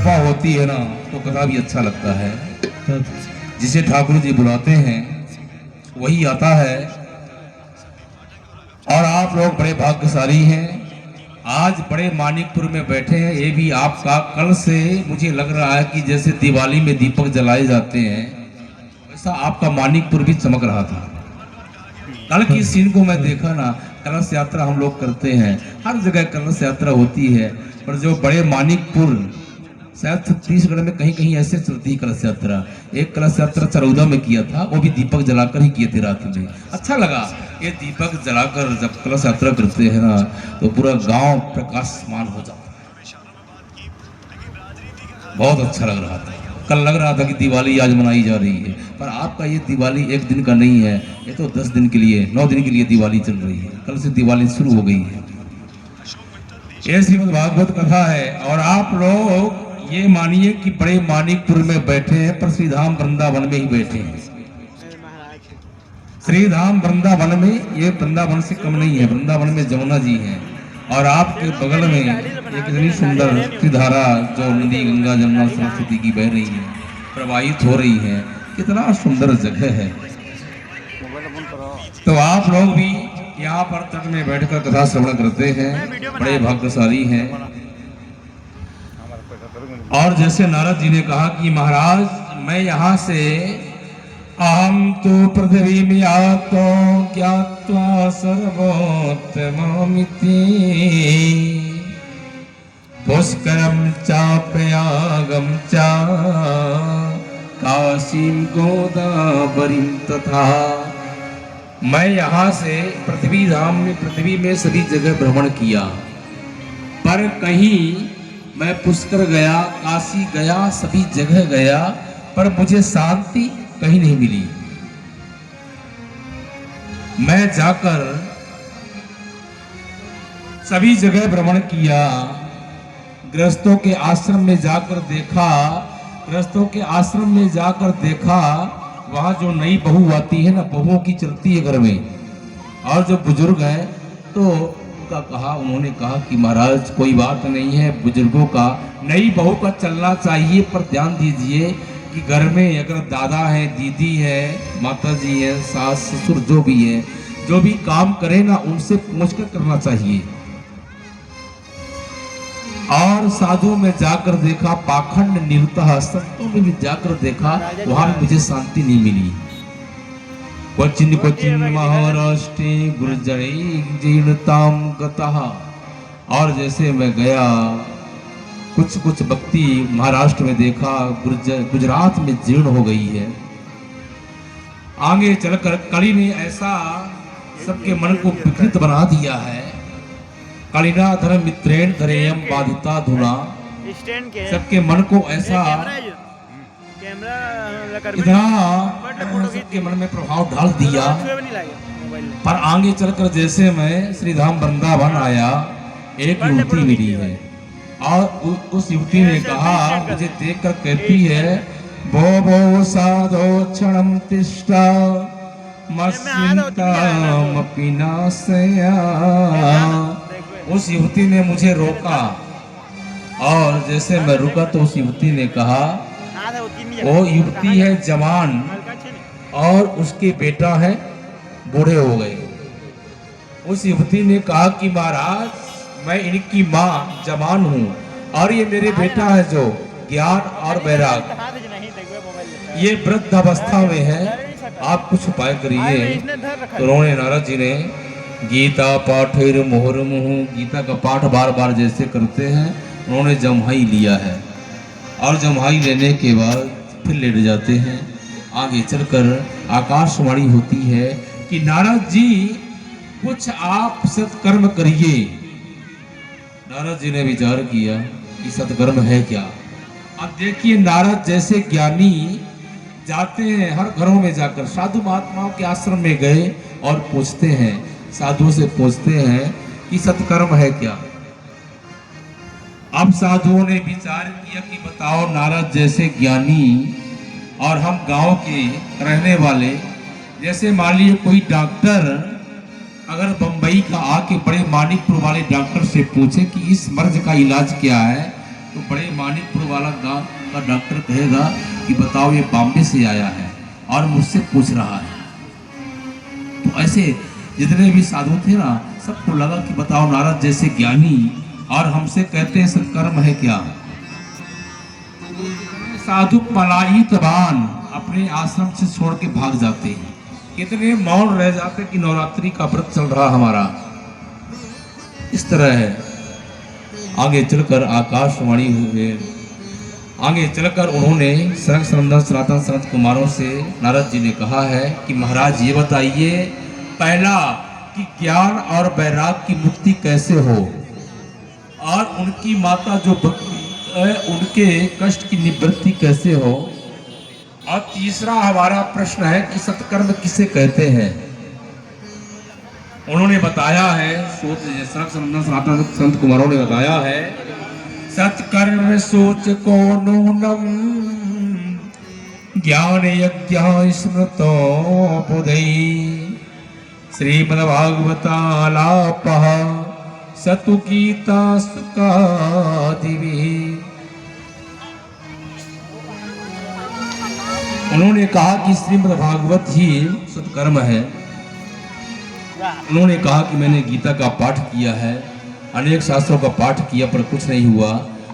कृपा होती है ना तो कथा भी अच्छा लगता है। जिसे ठाकुर जी बुलाते हैं वही आता है। और आप लोग बड़े भाग्यशाली हैं, आज बड़े मानिकपुर में बैठे हैं। ये भी आपका, कल से मुझे लग रहा है कि जैसे दिवाली में दीपक जलाए जाते हैं वैसा आपका मानिकपुर भी चमक रहा था। कल की सीन को मैं देखा ना, कलश यात्रा हम लोग करते हैं, हर जगह कलश यात्रा होती है, पर जो बड़े मानिकपुर शायद छत्तीसगढ़ में कहीं कहीं ऐसे चलती है कलश यात्रा। एक कलश यात्रा चरौदा में किया था, वो भी दीपक जलाकर ही किए थे रात में। अच्छा लगा। ये दीपक जलाकर जब कलश यात्रा करते हैं ना तो पूरा गांव प्रकाशमान हो जाता है। बहुत अच्छा लग रहा था। कल लग रहा था कि दिवाली आज मनाई जा रही है, पर आपका ये दिवाली एक दिन का नहीं है, ये तो 10 दिन के लिए, 9 दिन के लिए दिवाली चल रही है। कल से दिवाली शुरू हो गई है। ये श्रीमद् भागवत कथा है। और आप लोग ये मानिए कि बड़े मानिकपुर में बैठे हैं, पर श्रीधाम वृंदावन में ही बैठे हैं। श्रीधाम वृंदावन में, ये वृंदावन से कम नहीं है, वृंदावन में जमुना जी हैं। और आपके बगल में एक इतनी सुंदर धारा जो नदी गंगा जमुना सरस्वती की बह रही है, प्रवाहित हो रही है, कितना सुंदर जगह है। तो आप लोग भी यहाँ पर तट में बैठकर कथा श्रवण करते हैं, बड़े भाग्यशाली हैं। और जैसे नारद जी ने कहा कि महाराज मैं यहाँ से अहम तो पृथ्वी में आतो ज्ञात्वा सर्वोत्तममिति पुष्करम चाप्यागम चा काशीम गोदावरीम तथा। मैं यहाँ से पृथ्वी धाम में, पृथ्वी में सभी जगह भ्रमण किया, पर कहीं मैं पुष्कर गया, काशी गया, सभी जगह गया, पर मुझे शांति कहीं नहीं मिली। मैं जाकर सभी जगह भ्रमण किया, गृहस्थों के आश्रम में जाकर देखा, गृहस्थों के आश्रम में जाकर देखा, वहां जो नई बहू आती है ना, बहुओं की चलती है घर में, और जो बुजुर्ग हैं तो उन्होंने कहा कि महाराज कोई बात नहीं है, बुजुर्गों का, नई बहू का चलना चाहिए, पर ध्यान दीजिए कि घर में अगर दादा है, दीदी है, माता जी है, सास ससुर जो भी है, जो भी काम करे ना उनसे पूछकर करना चाहिए। और साधु में जाकर देखा, पाखंड निरुता, संतों में भी जाकर देखा, वहां भी मुझे शांति नहीं मिली। क्वचिन क्वचिन महाराष्ट्र गुर्जरे जीर्णताम गतः। और जैसे मैं गया, कुछ कुछ भक्ति महाराष्ट्र में देखा, गुजरात में जीर्ण हो गई है। आगे चलकर कली ने ऐसा सबके मन को विकृत बना दिया है। कलिना धर्म मित्रेण धरेयम बाधिता धुना। सबके मन को ऐसा इतना सबके मन में प्रभाव डाल दिया। पर आगे चलकर जैसे मैं श्रीधाम वृंदावन आया, एक युवती मिली है, और उस युवती ने कहा, मुझे देखकर कहती है, भो भो साधो क्षणम तिष्ठा मस्मिन्तामपि नासया। उस युवती ने मुझे रोका, और जैसे मैं रुका तो उस युवती ने कहा, वो युवती है जवान और उसके बेटा है बूढ़े हो गए। उस युवती ने कहा कि महाराज मैं इनकी माँ जवान हूँ, और ये मेरे बेटा है जो ज्ञान और वैराग, ये वृद्ध अवस्था में है, आप कुछ उपाय करिए। तो उन्होंने, नारद जी ने, गीता पाठेर मोहर मुह, गीता का पाठ बार बार जैसे करते हैं, उन्होंने जम्हाई लिया है, और जम्हाई लेने के बाद फिर लेट जाते हैं। आगे चलकर आकाशवाणी होती है कि नारद जी कुछ आप सत्कर्म करिए। नारद जी ने विचार किया कि सत्कर्म है क्या। अब देखिए, नारद जैसे ज्ञानी जाते हैं, हर घरों में जाकर साधु महात्माओं के आश्रम में गए और पूछते हैं, साधुओं से पूछते हैं कि सत्कर्म है क्या। अब साधुओं ने विचार किया कि बताओ, नारद जैसे ज्ञानी और हम गांव के रहने वाले, जैसे मान लीजिए कोई डॉक्टर अगर बंबई का आके बड़े मानिकपुर वाले डॉक्टर से पूछे कि इस मर्ज का इलाज क्या है, तो बड़े मानिकपुर वाला गांव का डॉक्टर कहेगा कि बताओ ये बॉम्बे से आया है और मुझसे पूछ रहा है। तो ऐसे जितने भी साधु थे ना, सबको लगा कि बताओ नारद जैसे ज्ञानी और हमसे कहते हैं सत्कर्म है क्या। साधु पलायितवान अपने आश्रम से छोड़ के भाग जाते हैं। कितने मौन रह जाते कि नवरात्रि का व्रत चल रहा हमारा। इस तरह है। आगे चलकर आकाशवाणी हुए, आगे चलकर उन्होंने सनक सनंदन सनातन संत कुमारों से नारद जी ने कहा है कि महाराज ये बताइए, पहला कि ज्ञान और वैराग की मुक्ति कैसे हो, और उनकी माता जो भक्ति है उनके कष्ट की निवृत्ति कैसे हो, और तीसरा हमारा प्रश्न है कि सत्कर्म किसे कहते हैं। उन्होंने बताया है, सनक सनंदन सनातन संत कुमारों ने बताया है, सत्कर्म सोच को नूनम ज्ञान यज्ञ स्मृतो बुधई श्रीमद्भागवतालापः सतु गीता सुकादिवी। उन्होंने कहा कि श्रीमद्भागवत ही सत्कर्म है। उन्होंने कहा कि मैंने गीता का पाठ किया है, अनेक शास्त्रों का पाठ किया पर कुछ नहीं हुआ,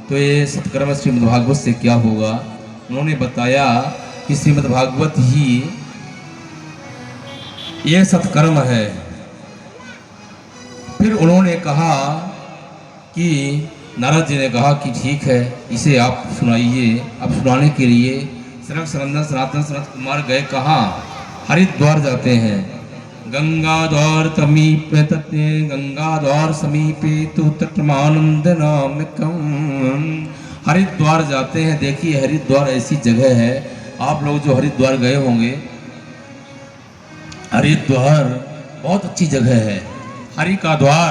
तो ये सत्कर्म श्रीमद्भागवत से क्या होगा। उन्होंने बताया कि श्रीमद्भागवत ही ये सत्कर्म है। फिर उन्होंने कहा कि नारद जी ने कहा कि ठीक है, इसे आप सुनाइए। अब सुनाने के लिए सनक सनंदन सनातन सनत कुमार गए कहाँ, हरिद्वार जाते हैं। गंगाद्वार समीपे तटे गंगाद्वार समीपे तु तटमानंद नामकम। हरिद्वार जाते हैं। देखिए हरिद्वार ऐसी जगह है, आप लोग जो हरिद्वार गए होंगे, हरिद्वार बहुत अच्छी जगह है। हरि का द्वार